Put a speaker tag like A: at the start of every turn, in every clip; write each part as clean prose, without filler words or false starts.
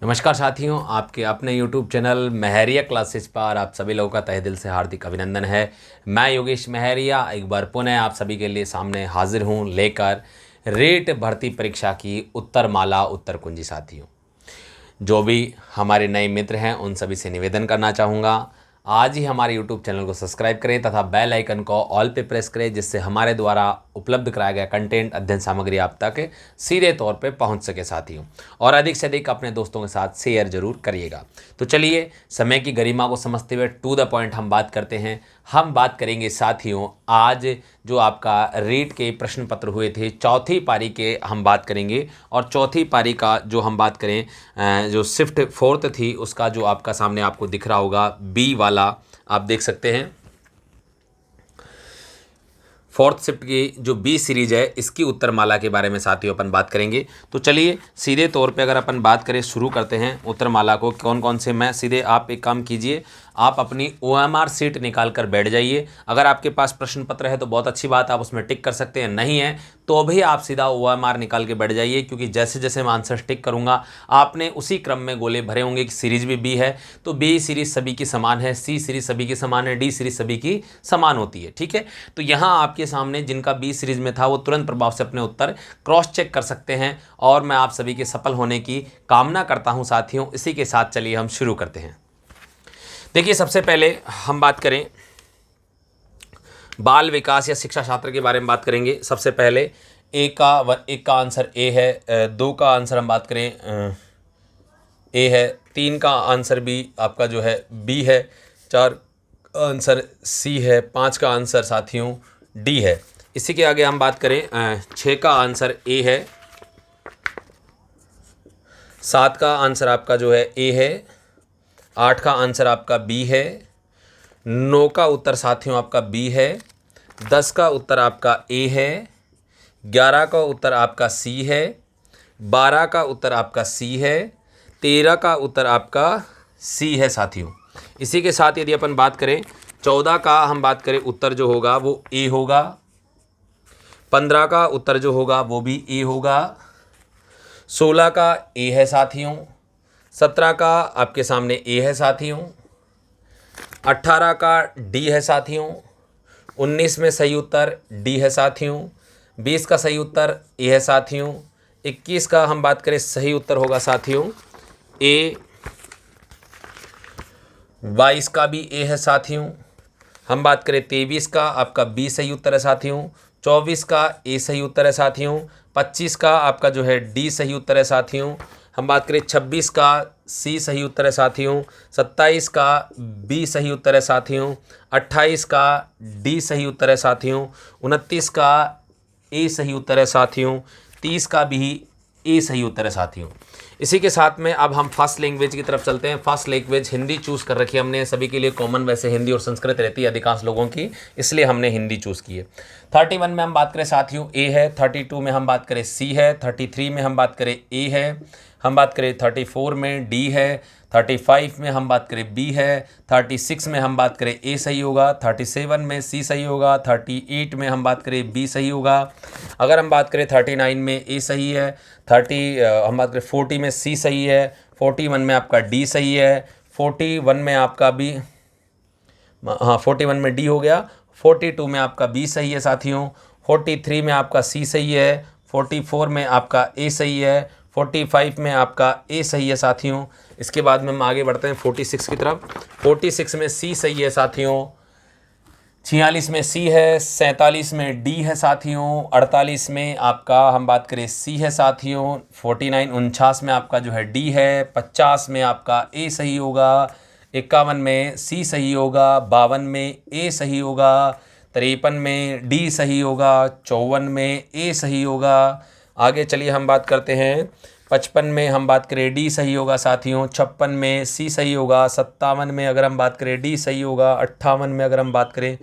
A: नमस्कार साथियों, आपके अपने YouTube चैनल महरिया क्लासेस पर आप सभी लोगों का तहे दिल से हार्दिक अभिनंदन है। मैं योगेश महरिया एक बार पुनः आप सभी के लिए सामने हाजिर हूं लेकर रेट भर्ती परीक्षा की उत्तरमाला उत्तर कुंजी। साथियों, जो भी हमारे नए मित्र हैं उन सभी से निवेदन करना चाहूँगा, आज ही हमारे यूट्यूब चैनल को सब्सक्राइब करें तथा बेल आइकन को ऑल पे प्रेस करें, जिससे हमारे द्वारा उपलब्ध कराया गया कंटेंट अध्ययन सामग्री आप तक सीधे तौर पे पहुंच सके साथियों। और अधिक से अधिक अपने दोस्तों के साथ शेयर जरूर करिएगा। तो चलिए, समय की गरिमा को समझते हुए टू द पॉइंट हम बात करते हैं। हम बात करेंगे साथियों, आज जो आपका रीट के प्रश्न पत्र हुए थे चौथी पारी के हम बात करेंगे। और चौथी पारी का जो हम बात करें, जो शिफ्ट फोर्थ थी उसका जो आपका सामने आपको दिख रहा होगा बी वाला, आप देख सकते हैं फोर्थ शिफ्ट की जो बी सीरीज है इसकी उत्तरमाला के बारे में साथियों अपन बात करेंगे। तो चलिए सीधे तौर पे अगर अपन बात करें, शुरू करते हैं उत्तरमाला को। कौन कौन से, मैं सीधे, आप एक काम कीजिए, आप अपनी OMR सीट निकाल कर बैठ जाइए। अगर आपके पास प्रश्न पत्र है तो बहुत अच्छी बात, आप उसमें टिक कर सकते हैं। नहीं है तो भी आप सीधा OMR निकाल के बैठ जाइए, क्योंकि जैसे जैसे मैं आंसर टिक करूंगा आपने उसी क्रम में गोले भरे होंगे कि सीरीज भी बी है तो बी सीरीज सभी की समान है, सी सीरीज सभी की समान है, डी सीरीज सभी की समान होती है। ठीक है, तो यहाँ आपके सामने जिनका बी सीरीज में था वो तुरंत प्रभाव से अपने उत्तर क्रॉस चेक कर सकते हैं, और मैं आप सभी के सफल होने की कामना करता हूँ साथियों। इसी के साथ चलिए हम शुरू करते हैं। देखिए, सबसे पहले हम बात करें बाल विकास या शिक्षा शास्त्र के बारे में बात करेंगे। सबसे पहले एक का आंसर ए है, दो का आंसर हम बात करें ए है, तीन का आंसर भी आपका जो है बी है, चार का आंसर सी है, पाँच का आंसर साथियों डी है। इसी के आगे हम बात करें, छः का आंसर ए है, सात का आंसर आपका जो है ए है, आठ का आंसर आपका बी है, नौ का उत्तर साथियों आपका बी है, 10 का उत्तर आपका ए है, 11 का उत्तर आपका सी है, 12 का उत्तर आपका सी है, 13 का उत्तर आपका सी है साथियों। इसी के साथ यदि अपन बात करें 14 का हम बात करें उत्तर जो होगा वो ए होगा, 15 का उत्तर जो होगा वो भी ए होगा, 16 का ए है साथियों, 17 का आपके सामने ए है साथियों, 18 का डी है साथियों, 19 में सही उत्तर डी है साथियों, 20 का सही उत्तर ए है साथियों, 21 का हम बात करें सही उत्तर होगा साथियों ए, 22 का भी ए है साथियों, हम बात करें 23 का आपका बी सही उत्तर है साथियों, 24 का ए सही उत्तर है साथियों, 25 का आपका जो है डी सही उत्तर है साथियों, हम बात करें 26 का सी सही उत्तर है साथियों, 27 का बी सही उत्तर है साथियों, 28 का डी सही उत्तर है साथियों, 29 का ए सही उत्तर है साथियों, 30 का भी ए सही उत्तर है साथियों। इसी के साथ में अब हम फर्स्ट लैंग्वेज की तरफ चलते हैं। फर्स्ट लैंग्वेज हिंदी चूज़ कर रखी है हमने, सभी के लिए कॉमन वैसे हिंदी और संस्कृत रहती है अधिकांश लोगों की, इसलिए हमने हिंदी चूज़ की है। 31 में हम बात करें साथियों ए है, 32 में हम बात करें सी है, 33 में हम बात करें ए है, हम बात करें 34 में डी है, 35 में हम बात करें बी है, 36 में हम बात करें ए सही होगा, 37 में सी सही होगा, 38 में हम बात करें बी सही होगा, अगर हम बात करें 39 में ए सही है, हम बात करें 40 में सी सही है, 41 में आपका डी सही है, 41 में आपका बी, हाँ 41 में डी हो गया, 42 में आपका बी सही है साथियों, 43 में आपका सी सही है, 44 में आपका ए सही है, 45 में आपका ए सही है साथियों। इसके बाद में हम आगे बढ़ते हैं 46 की तरफ। 46 में सी सही है साथियों, 46 में सी है, 47 में डी है साथियों, 48 में आपका हम बात करें सी है साथियों, 49 में आपका जो है डी है, 50 में आपका ए सही होगा, 51 में सी सही होगा, 52 में ए सही होगा, 53 में डी सही होगा, 54 में ए सही होगा। आगे चलिए हम बात करते हैं 55 में हम बात करें डी सही होगा साथियों, 56 में सी सही होगा, 57 में अगर हम बात करें डी सही होगा, 58 में अगर हम बात करें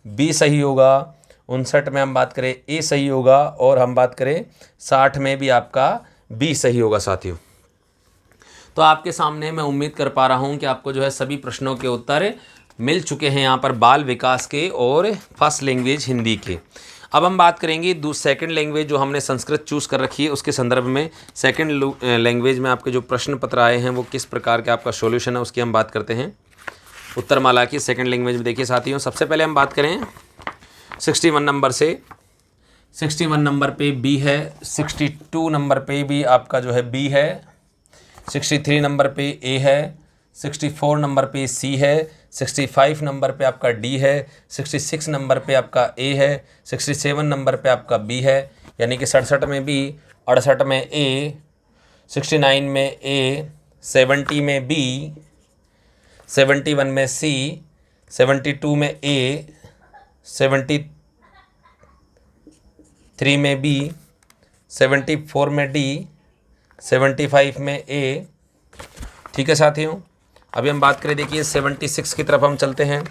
A: बी सही होगा, 59 में हम बात करें ए सही होगा, और हम बात करें 60 में भी आपका बी सही होगा साथियों। तो आपके सामने मैं उम्मीद कर पा रहा हूँ कि आपको जो है सभी प्रश्नों के उत्तर मिल चुके हैं यहाँ पर बाल विकास के और फर्स्ट लैंग्वेज हिंदी के। अब हम बात करेंगे सेकंड लैंग्वेज जो हमने संस्कृत चूज़ कर रखी है उसके संदर्भ में। सेकंड लैंग्वेज में आपके जो प्रश्न पत्र आए हैं वो किस प्रकार के आपका सॉल्यूशन है उसकी हम बात करते हैं। उत्तरमाला की सेकंड लैंग्वेज में देखिए साथियों, सबसे पहले हम बात करें 61 नंबर से। 61 नंबर पे बी है, 62 नंबर पे भी आपका जो है बी है, 63 नंबर पे ए है, 64 नंबर पे सी है, 65 नंबर पे आपका डी है, 66 नंबर पे आपका ए है, 67 नंबर पे आपका बी है, यानी कि 67 में बी, 68 में ए, 69 में ए, 70 में बी, 71 में सी, 72 में ए, 73 में बी, 74 में डी, 75 में ए। ठीक है साथियों, अभी हम बात करें, देखिए 76 की तरफ हम चलते हैं।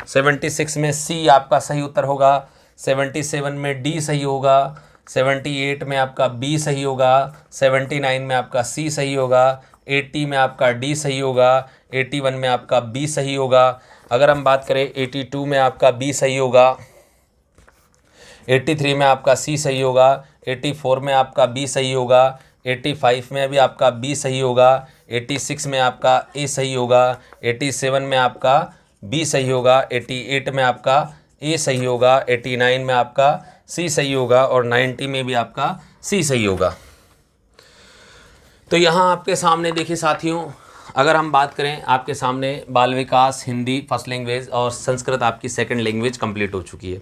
A: 76 में सी आपका सही उत्तर होगा, 77 में डी सही होगा, 78 में आपका बी सही होगा, 79 में आपका सी सही होगा, 80 में आपका डी सही होगा, 81 में आपका बी सही होगा। अगर हम बात करें 82 में आपका बी सही होगा, 83 में आपका सी सही होगा, 84 में आपका बी सही होगा, 85 में भी आपका बी सही होगा, 86 में आपका ए सही होगा, 87 में आपका बी सही होगा, 88 में आपका ए सही होगा, 89 में आपका सी सही होगा और 90 में भी आपका सी सही होगा। तो यहाँ आपके सामने देखिए साथियों, अगर हम बात करें, आपके सामने बाल विकास हिंदी फर्स्ट लैंग्वेज और संस्कृत आपकी सेकंड लैंग्वेज कंप्लीट हो चुकी है।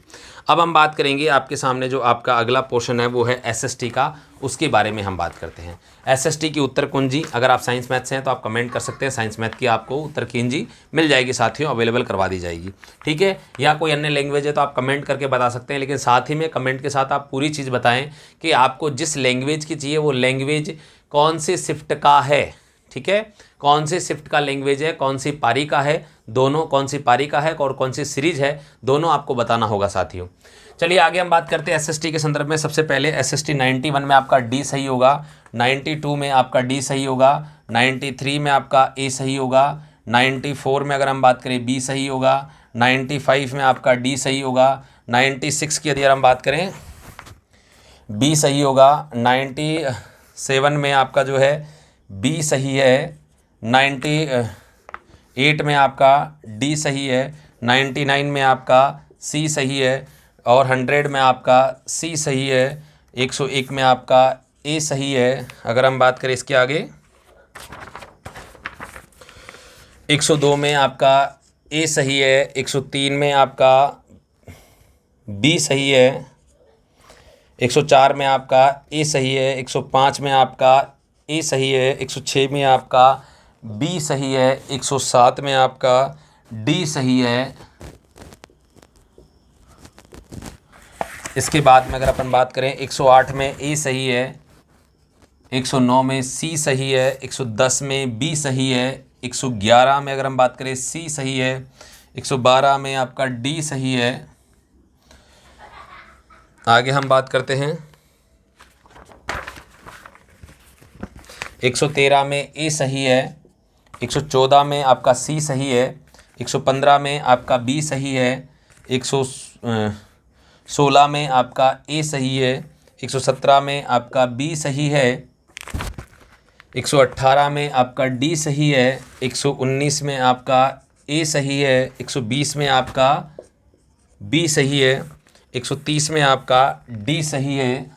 A: अब हम बात करेंगे, आपके सामने जो आपका अगला पोर्शन है वो है एसएसटी का, उसके बारे में हम बात करते हैं। एसएसटी की उत्तर कुंजी, अगर आप साइंस मैथ से हैं तो आप कमेंट कर सकते हैं, साइंस मैथ की आपको उत्तर कुंजी मिल जाएगी साथियों, अवेलेबल करवा दी जाएगी। ठीक है, या कोई अन्य लैंग्वेज है तो आप कमेंट करके बता सकते हैं, लेकिन साथ ही में कमेंट के साथ आप पूरी चीज़ बताएं कि आपको जिस लैंग्वेज की चाहिए वो लैंग्वेज कौन से शिफ्ट का है। ठीक है, कौन से शिफ्ट का लैंग्वेज है, कौन सी पारी का है, दोनों कौन सी पारी का है और कौन सी सीरीज है, दोनों आपको बताना होगा साथियों। चलिए आगे हम बात करते हैं एसएसटी के संदर्भ में। सबसे पहले एसएसटी 91 में आपका डी सही होगा, 92 में आपका डी सही होगा, 93 में आपका ए सही होगा, 94 में अगर हम बात करें बी सही होगा, 95 में आपका डी सही होगा, 96 की यदि हम बात करें बी सही होगा, 97 में आपका जो है बी सही है, 98 में आपका डी सही है, 99 में आपका सी सही है और 100 में आपका सी सही है, 101 में आपका ए सही है। अगर हम बात करें इसके आगे 102 में आपका ए सही है, 103 में आपका बी सही है, 104 में आपका ए सही है, 105 में आपका ए सही है, 106 में आपका बी सही है, 107 में आपका डी सही है। इसके बाद में अगर अपन बात करें 108 में ए सही है, 109 में सी सही है, 110 में बी सही है, 111 में अगर हम बात करें सी सही है, 112 में आपका डी सही है। आगे हम बात करते हैं 113 में ए सही है, 114 में आपका सी सही है, 115 में आपका बी सही है, 116 में आपका ए सही है, 117 में आपका बी सही है, 118 में आपका डी सही है, 119 में आपका ए सही है, 120 में आपका बी सही है, 130 में आपका डी सही है,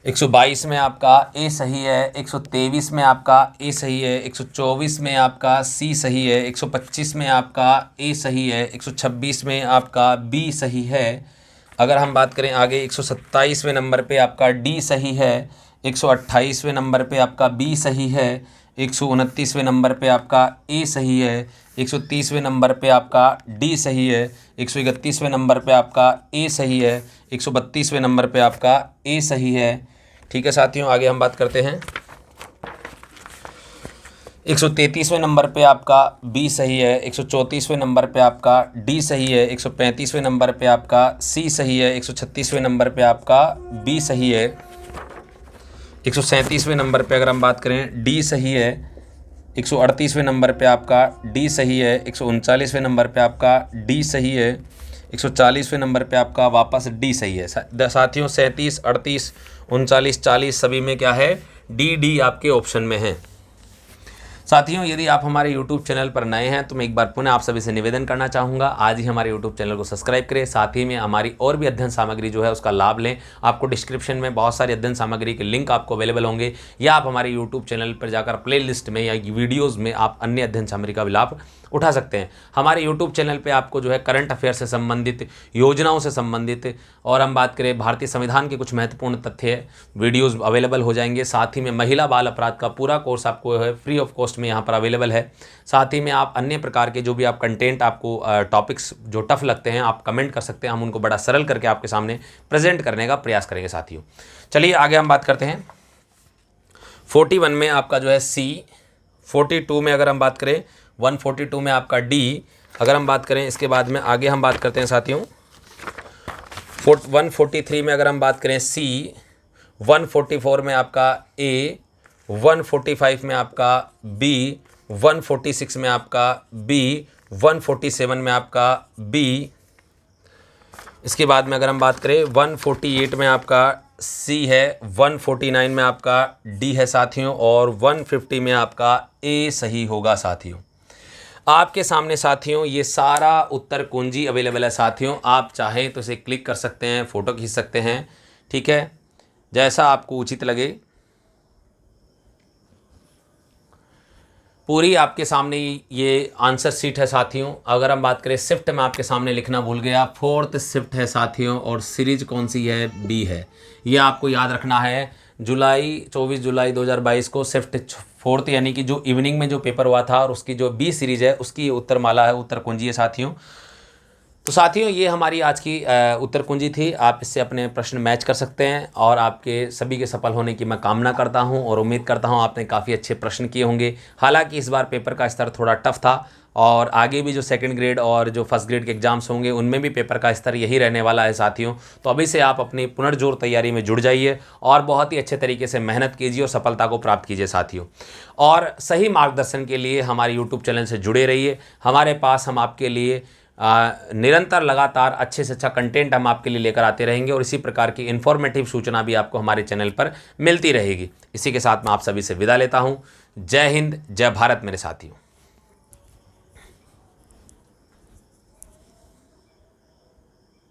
A: 122 में आपका ए सही है, 123 में आपका ए सही है, 124 में आपका सी सही है, 125 में आपका ए सही है, 126 में आपका बी सही है। अगर हम बात करें आगे 127वें नंबर पे आपका डी सही है, 128वें नंबर पे आपका बी सही है, 129वें नंबर पे आपका ए सही है, 130वें नंबर पे आपका डी सही है, 131वें नंबर पे आपका ए सही है, 132वें नंबर पे आपका ए सही है। ठीक है साथियों, आगे हम बात करते हैं 133वें नंबर पे आपका बी सही है, 134वें नंबर पे आपका डी सही है, 135वें नंबर पे आपका सी सही है, 136वें नंबर पे आपका बी सही है, 137वें नंबर पे अगर हम बात करें डी सही है, 138वें नंबर पे आपका डी सही है, 139वें नंबर पे आपका डी सही है, 140वें नंबर पे आपका वापस डी सही है। साथियों 37, 38, 39, 40 सभी में क्या है, डी आपके ऑप्शन में है। साथियों यदि आप हमारे YouTube चैनल पर नए हैं तो मैं एक बार पुनः आप सभी से निवेदन करना चाहूँगा, आज ही हमारे YouTube चैनल को सब्सक्राइब करें, साथ ही में हमारी और भी अध्ययन सामग्री जो है उसका लाभ लें। आपको डिस्क्रिप्शन में बहुत सारी अध्ययन सामग्री के लिंक आपको अवेलेबल होंगे, या आप हमारे YouTube चैनल पर जाकर प्लेलिस्ट में या वीडियोज़ में आप अन्य अध्ययन सामग्री का भी लाभ उठा सकते हैं। हमारे YouTube चैनल पे आपको जो है करंट अफेयर से संबंधित, योजनाओं से संबंधित, और हम बात करें भारतीय संविधान के कुछ महत्वपूर्ण तथ्य वीडियोज़ अवेलेबल हो जाएंगे। साथ ही में महिला बाल अपराध का पूरा कोर्स आपको है फ्री ऑफ कॉस्ट में यहाँ पर अवेलेबल है। साथ ही में आप अन्य प्रकार के जो भी आप कंटेंट, आपको टॉपिक्स जो टफ लगते हैं आप कमेंट कर सकते हैं, हम उनको बड़ा सरल करके आपके सामने प्रेजेंट करने का प्रयास करेंगे। साथियों चलिए आगे हम बात करते हैं। 41 में आपका जो है सी, 42 में अगर हम बात करें, 142 में आपका डी, अगर हम बात करें इसके बाद में आगे हम बात करते हैं साथियों 143 में अगर हम बात करें सी, 144 में आपका ए, 145 में आपका बी, 146 में आपका बी, 147 में आपका बी। इसके बाद में अगर हम बात करें 148 में आपका सी है, 149 में आपका डी है साथियों, और 150 में आपका ए सही होगा। साथियों आपके सामने साथियों ये सारा उत्तर कुंजी अवेलेबल है। साथियों आप चाहें तो इसे क्लिक कर सकते हैं, फ़ोटो खींच सकते हैं, ठीक है, जैसा आपको उचित लगे। पूरी आपके सामने ये आंसर शीट है साथियों। अगर हम बात करें शिफ्ट में आपके सामने लिखना भूल गया, 4th शिफ्ट है साथियों, और सीरीज कौन सी है, बी है। ये आपको याद रखना है। 24 जुलाई 2022 को शिफ्ट 4th यानी कि जो इवनिंग में जो पेपर हुआ था, और उसकी जो बी सीरीज है उसकी उत्तर माला है, उत्तर कुंजी है साथियों। तो साथियों ये हमारी आज की उत्तर कुंजी थी। आप इससे अपने प्रश्न मैच कर सकते हैं, और आपके सभी के सफल होने की मैं कामना करता हूं, और उम्मीद करता हूं आपने काफ़ी अच्छे प्रश्न किए होंगे। हालांकि इस बार पेपर का स्तर थोड़ा टफ था, और आगे भी जो सेकंड ग्रेड और जो फर्स्ट ग्रेड के एग्जाम्स होंगे उनमें भी पेपर का स्तर यही रहने वाला है साथियों। तो अभी से आप अपनी पुनर्जोर तैयारी में जुड़ जाइए, और बहुत ही अच्छे तरीके से मेहनत कीजिए और सफलता को प्राप्त कीजिए साथियों। और सही मार्गदर्शन के लिए हमारे यूट्यूब चैनल से जुड़े रहिए। हमारे पास हम आपके लिए निरंतर लगातार अच्छे से अच्छा कंटेंट हम आपके लिए लेकर आते रहेंगे, और इसी प्रकार की इन्फॉर्मेटिव सूचना भी आपको हमारे चैनल पर मिलती रहेगी। इसी के साथ मैं आप सभी से विदा लेता हूं। जय हिंद, जय भारत मेरे साथियों।